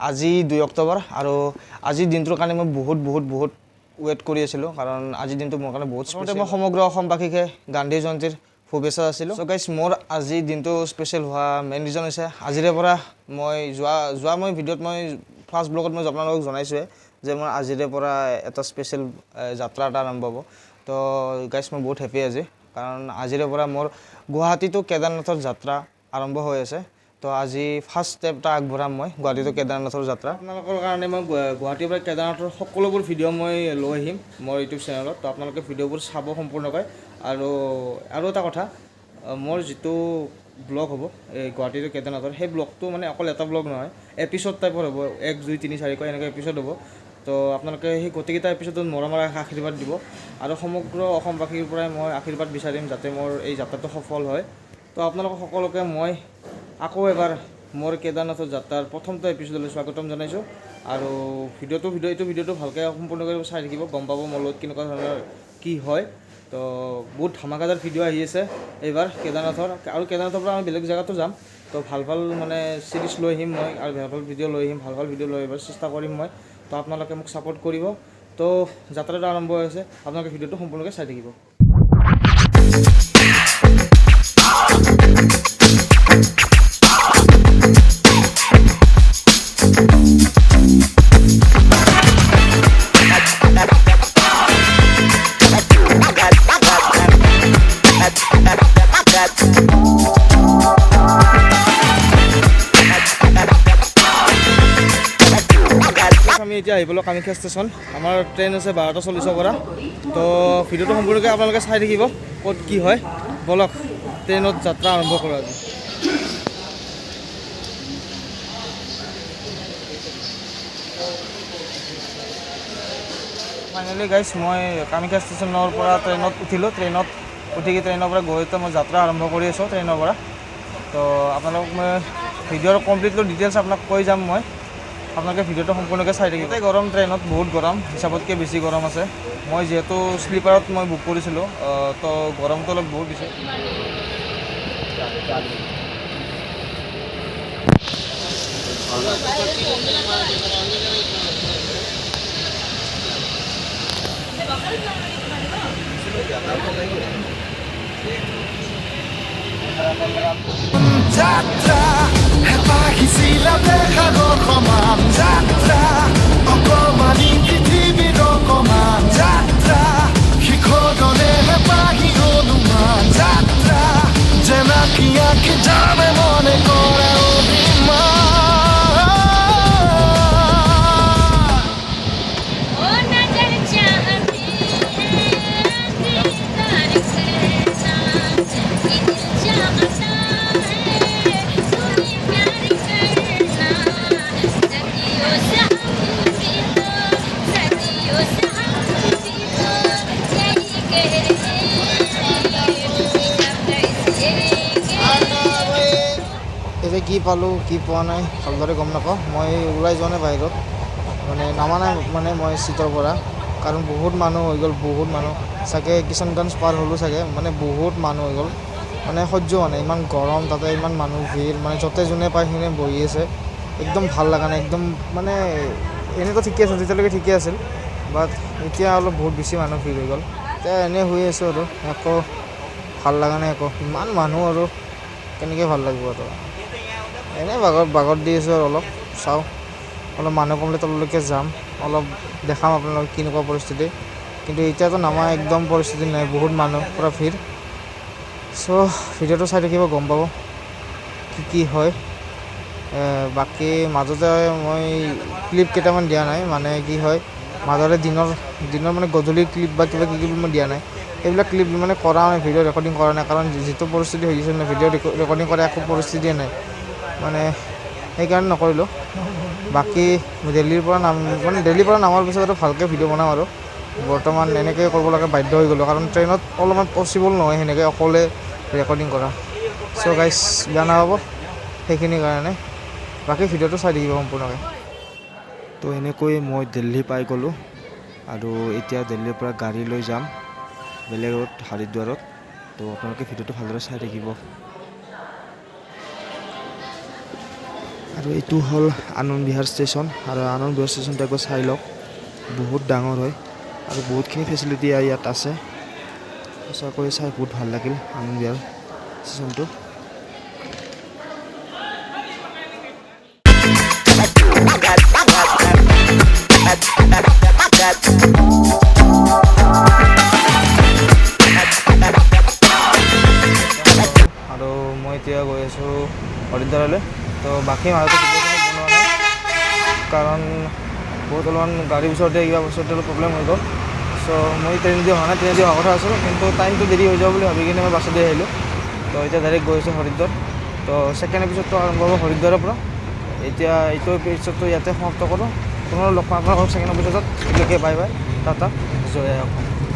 আজি 2 অক্টোবৰ আৰু আজিৰ দিনটোৰ কাৰণে মই বহুত ৱেট কৰি আছিলোঁ কাৰণ আজিৰ দিনটো মোৰ কাৰণে বহুত স্পেচিয়েল। মই সমগ্ৰ অসমবাসীকে গান্ধী জয়ন্তীৰ শুভেচ্ছা আছিলোঁ। চ' গাইজ মোৰ আজিৰ দিনটো স্পেচিয়েল হোৱা মেইন ৰিজন হৈছে আজিৰে পৰা মই যোৱা মই ভিডিঅ'ত মই ফাৰ্ষ্ট ব্লগত মই আপোনালোকক জনাইছোঁৱে যে মোৰ আজিৰে পৰা এটা স্পেচিয়েল যাত্ৰা এটা আৰম্ভ হ'ব। তো গাইজ মই বহুত হেপী আজি কাৰণ আজিৰে পৰা মোৰ গুৱাহাটীটো কেদাৰনাথৰ যাত্ৰা আৰম্ভ হৈ আছে। তো আজি ফাৰ্ষ্ট ষ্টেপ এটা আগবঢ়াম মই গুৱাহাটীটো কেদাৰনাথৰ যাত্ৰা। আপোনালোকৰ কাৰণে মই গুৱাহাটীৰ পৰা কেদাৰনাথৰ সকলোবোৰ ভিডিঅ' মই লৈ আহিম মোৰ ইউটিউব চেনেলত। তো আপোনালোকে ভিডিঅ'বোৰ চাব সম্পূৰ্ণকৈ। আৰু এটা কথা, মোৰ যিটো ব্লগ হ'ব এই গুৱাহাটীৰ কেদাৰনাথৰ সেই ব্লগটো মানে অকল এটা ব্লগ নহয়, এপিছড টাইপৰ হ'ব, 1 2 3 4 এনেকৈ এপিছড হ'ব। তো আপোনালোকে সেই গোটেইকেইটা এপিছডত মৰমৰ আশীৰ্বাদ দিব আৰু সমগ্ৰ অসমবাসীৰ পৰাই মই আশীৰ্বাদ বিচাৰিম যাতে মোৰ এই যাত্ৰাটো সফল হয়। তো আপোনালোকক সকলোকে মই আকৌ এবাৰ মোৰ কেদাৰনাথৰ যাত্ৰাৰ প্ৰথমটো এপিছডলৈ স্বাগতম জনাইছোঁ। আৰু ভিডিঅ'টো ভালকৈ সম্পূৰ্ণকৈ চাই থাকিব, গম পাব মোৰ লগত কেনেকুৱা ধৰণৰ কি হয়। তো বহুত ধামাকাদাৰ ভিডিঅ' আহি আছে এইবাৰ কেদাৰনাথৰ, আৰু কেদাৰনাথৰ পৰা আমি বেলেগ জেগাতো যাম। তো ভাল মানে চিৰিজ লৈ আহিম মই আৰু ভাল ভিডিঅ' লৈ আহিম, ভাল ভিডিঅ' লৈ আহিবৰ চেষ্টা কৰিম মই। তো আপোনালোকে মোক ছাপোৰ্ট কৰিব। তো যাত্ৰাটো আৰম্ভ হৈছে, আপোনালোকে ভিডিঅ'টো সম্পূৰ্ণকৈ চাই থাকিব। আমি এতিয়া আহি পালোঁ কামাখ্যা ষ্টেচন। আমাৰ ট্ৰেইন আছে 12:40 পৰা। তো ভিডিঅ'টো সম্পূৰ্ণকৈ আপোনালোকে চাই থাকিব ক'ত কি হয়। বলক ট্ৰেইনত যাত্ৰা আৰম্ভ কৰোঁ আজি। ফাইনেলি গাইজ মই কামাখ্যা ষ্টেচনৰ পৰা ট্ৰেইনত উঠিলোঁ। ট্ৰেইনত ট্ৰেইনৰ পৰা গৈ মই যাত্ৰা আৰম্ভ কৰি আছোঁ ট্ৰেইনৰ পৰা। তো আপোনালোকক মই ভিডিঅ'ৰ কমপ্লিটলি ডিটেইলছ আপোনাক কৈ যাম মই। আপোনালোকে ভিডিঅ'টো সম্পূৰ্ণকৈ চাই থাকিব। গোটেই গৰম, ট্ৰেইনত বহুত গৰম, হিচাপতকৈ বেছি গৰম আছে। মই যিহেতু শ্লিপাৰত মই বুক কৰিছিলোঁ, তো গৰমটো অলপ বহুত বেছি। যাত্ৰা হেঁপাহিছিলা দেখাবৰ সমান যাত্ৰা, অকমানি পৃথিৱীৰ অকমান যাত্ৰা, শিখৰৰে হেঁপাহি অনুমান যাত্ৰা, জেনাকি আঁকি যামে মনে কৰে অভিমান। এতিয়া কি পালোঁ কি পোৱা নাই ভালদৰে গম নাপাওঁ। মই ওলাই যোৱা নাই বাহিৰত, মানে নামা নাই মানে মই ছিটৰ পৰা, কাৰণ বহুত মানুহ হৈ গ'ল, বহুত মানুহ চাগে কিষাণগঞ্জ পাৰ হ'লোঁ চাগে, মানে বহুত মানুহ হৈ গ'ল, মানে সহ্য হোৱা নাই, ইমান গৰম, তাতে ইমান মানুহ ভিৰ, মানে য'তে যোনে পায় সিনে বহি আছে, একদম ভাল লগা নাই একদম। মানে এনেইতো ঠিকে আছিল, তেতিয়ালৈকে ঠিকে আছিল, বাট এতিয়া অলপ বহুত বেছি মানুহ ভিৰ হৈ গ'ল। এতিয়া এনেই শুই আছোঁ আৰু একো ভাল লগা নাই একো, ইমান মানুহ আৰু কেনেকৈ ভাল লাগিব আৰু এনেই বাগত দি আছোঁ আৰু অলপ চাওঁ, অলপ মানুহ কমিলে তললৈকে যাম, অলপ দেখাম আপোনালোকক কেনেকুৱা পৰিস্থিতি। কিন্তু এতিয়াতো নামা একদম পৰিস্থিতি নাই, বহুত মানুহ, পূৰা ভিৰ। চ' ভিডিঅ'টো চাই থাকিব, গম পাব কি হয়। বাকী মাজতে মই ক্লিপ কেইটামান দিয়া নাই, মানে কি হয় মাজতে দিনৰ মানে গধূলি ক্লিপ বা কিবা ক্লিপ মই দিয়া নাই, এইবিলাক ক্লিপ মানে কৰা নাই, ভিডিঅ' ৰেকৰ্ডিং কৰা নাই, কাৰণ যিটো পৰিস্থিতি হৈ গৈছে ভিডিঅ' ৰেকৰ্ডিং কৰা একো পৰিস্থিতিয়ে নাই, মানে সেইকাৰণে নকৰিলোঁ। বাকী দিল্লীৰ পৰা নামাৰ পিছত আৰু ভালকৈ ভিডিঅ' বনাম আৰু বৰ্তমান এনেকৈ কৰিব লাগে বাধ্য হৈ গ'লোঁ, কাৰণ ট্ৰেইনত অলপমান পচিবল নহয় সেনেকৈ অকলে ৰেকৰ্ডিং কৰা। চ' গাইজ বেয়া নাপাব সেইখিনিৰ কাৰণে, বাকী ভিডিঅ'টো চাই থাকিব সম্পূৰ্ণকৈ। তো এনেকৈ মই দিল্লী পাই গ'লোঁ আৰু এতিয়া দিল্লীৰ পৰা গাড়ী লৈ যাম বেলেগত, হৰিদ্বাৰত। তো আপোনালোকে ভিডিঅ'টো ভালদৰে চাই থাকিব। আৰু এইটো হ'ল আনন্দ বিহাৰ ষ্টেচন আৰু আনন্দ বিহাৰ ষ্টেচনটো একবাৰ চাই লওক বহুত ডাঙৰ হয় আৰু বহুতখিনি ফেচিলিটি ইয়াত আছে সঁচাকৈ চাই বহুত ভাল লাগিল আনন্দ বিহাৰ ষ্টেচনটো আৰু মই এতিয়া গৈ আছোঁ হৰিদ্বাৰলৈ তো বাকী মাজতে ভিডিঅ'খিনি বনোৱা নাই কাৰণ বহুত অলপমান গাড়ীৰ ওচৰতে কিবা বস্তুটো অলপ প্ৰব্লেম হৈ গ'ল চ' মই ট্ৰেইন দি অহা নাই ট্ৰেইন দি অহা কথা আছিল কিন্তু টাইমটো দেৰি হৈ যাব বুলি ভাবি কিনে মই বাছেদি আহিলোঁ তো এতিয়া ডাইৰেক্ট গৈ আছোঁ হৰিদ্বাৰ তো ছেকেণ্ড এপিছ'ডটো আৰম্ভ হ'ব হৰিদ্বাৰৰ পৰা এতিয়া এইটো এপিছ'ডটো ইয়াতে সমাপ্ত কৰোঁ পুনৰ লগ পাম আপোনালোকক ছেকেণ্ড এপিছ'ডত এতিয়ালৈকে বাই বাই টাটা জয় অসম